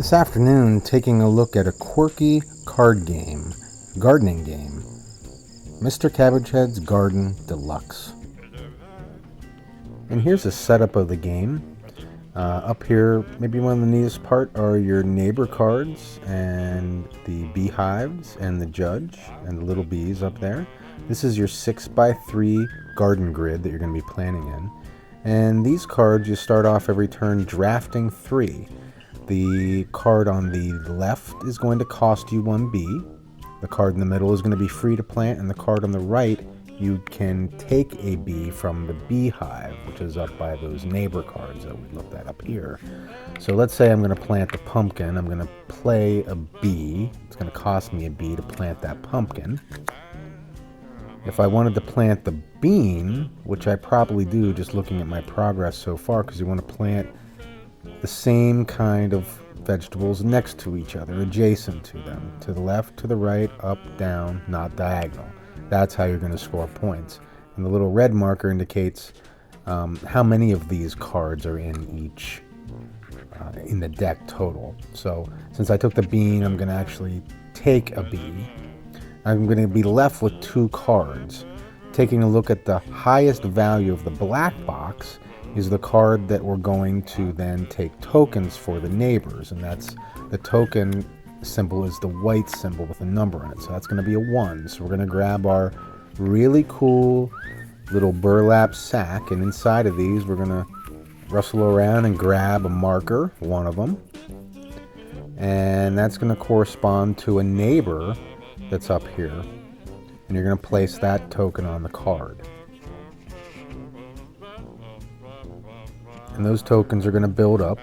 This afternoon, taking a look at a quirky gardening game, Mr. Cabbagehead's Garden Deluxe. And here's a setup of the game. Up here, maybe one of the neatest part are your neighbor cards and the beehives and the judge and the little bees up there. This is your 6x3 garden grid that you're going to be planting in. And these cards, you start off every turn drafting 3. The card on the left is going to cost you 1 bee. The card in the middle is going to be free to plant, and the card on the right, you can take a bee from the beehive, which is up by those neighbor cards that we looked at up here. So let's say I'm going to plant the pumpkin. I'm going to play a bee. It's going to cost me a bee to plant that pumpkin. If I wanted to plant the bean, which I probably do just looking at my progress so far, because you want to plant the same kind of vegetables next to each other, adjacent to them, to the left, to the right, up, down, not diagonal. That's how you're going to score points. And the little red marker indicates how many of these cards are in each, in the deck total. So since I took the bean, I'm going to actually take a bee. I'm going to be left with 2 cards. Taking a look at the highest value of the black box is the card that we're going to then take tokens for the neighbors, and that's the token symbol is the white symbol with a number on it, so that's going to be a 1. So we're going to grab our really cool little burlap sack, and inside of these we're going to rustle around and grab a marker, one of them, and that's going to correspond to a neighbor that's up here, and you're going to place that token on the card. And those tokens are going to build up.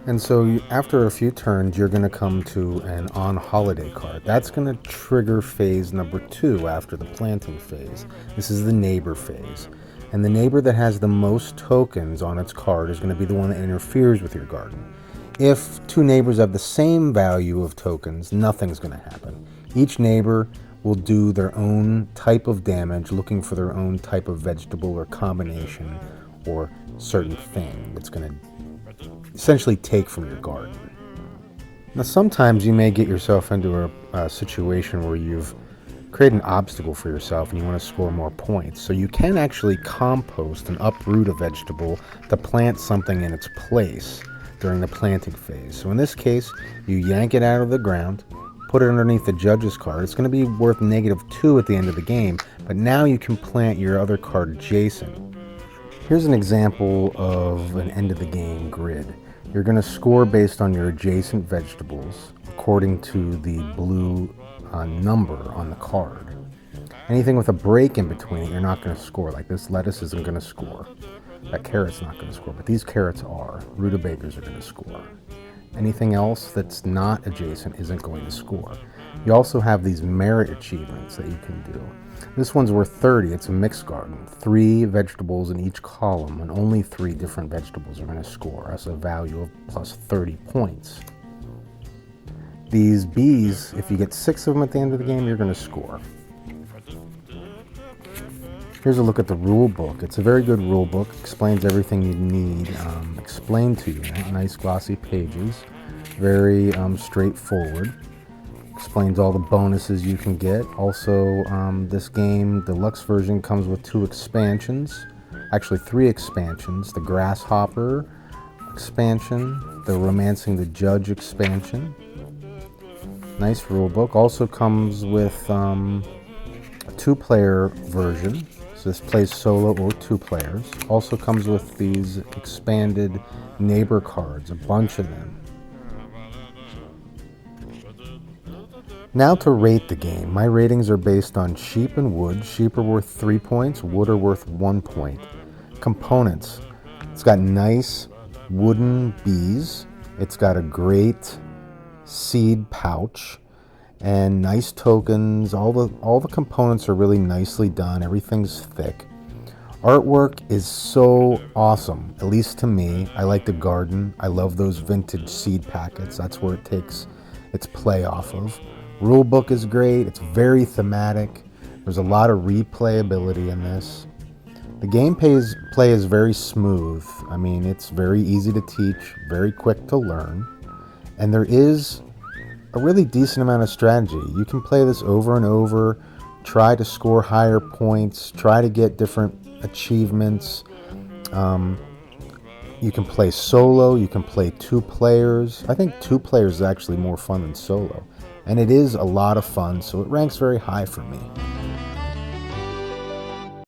And so after a few turns, you're going to come to an on holiday card. That's going to trigger phase number 2 after the planting phase. This is the neighbor phase. And the neighbor that has the most tokens on its card is going to be the one that interferes with your garden. If 2 neighbors have the same value of tokens, nothing's going to happen. Each neighbor will do their own type of damage, looking for their own type of vegetable or combination or certain thing that's going to essentially take from your garden. Now sometimes you may get yourself into a situation where you've created an obstacle for yourself and you want to score more points. So you can actually compost and uproot a vegetable to plant something in its place during the planting phase. So in this case, you yank it out of the ground, put it underneath the judge's card. It's going to be worth -2 at the end of the game, but now you can plant your other card adjacent. Here's an example of an end of the game grid. You're going to score based on your adjacent vegetables according to the blue number on the card. Anything with a break in between it, you're not going to score. Like this lettuce isn't going to score. That carrot's not going to score, but these carrots are. Rutabagas are going to score. Anything else that's not adjacent isn't going to score. You also have these merit achievements that you can do. This one's worth 30. It's a mixed garden. 3 vegetables in each column, and only 3 different vegetables are going to score. That's a value of plus 30 points. These bees, if you get 6 of them at the end of the game, you're going to score. Here's a look at the rule book. It's a very good rule book. Explains everything you need explained to you. Nice glossy pages. Very straightforward. Explains all the bonuses you can get. Also, this game, Deluxe version, comes with 2 expansions. Actually 3 expansions. The Grasshopper expansion. The Romancing the Judge expansion. Nice rule book. Also comes with a 2-player version. So this plays solo or 2 players. Also comes with these expanded neighbor cards, a bunch of them. Now to rate the game. My ratings are based on sheep and wood. Sheep are worth 3 points, wood are worth 1 point. Components. It's got nice wooden bees. It's got a great seed pouch and nice tokens. All the components are really nicely done. Everything's thick. Artwork is so awesome, at least to me. I like the garden. I love those vintage seed packets. That's where it takes its play off of. Rule book is great. It's very thematic. There's a lot of replayability in this. The gameplay is very smooth. I mean, it's very easy to teach, very quick to learn. And there is a really decent amount of strategy. You can play this over and over, try to score higher points, try to get different achievements. You can play solo, you can play 2 players. I think 2 players is actually more fun than solo. And it is a lot of fun, so it ranks very high for me.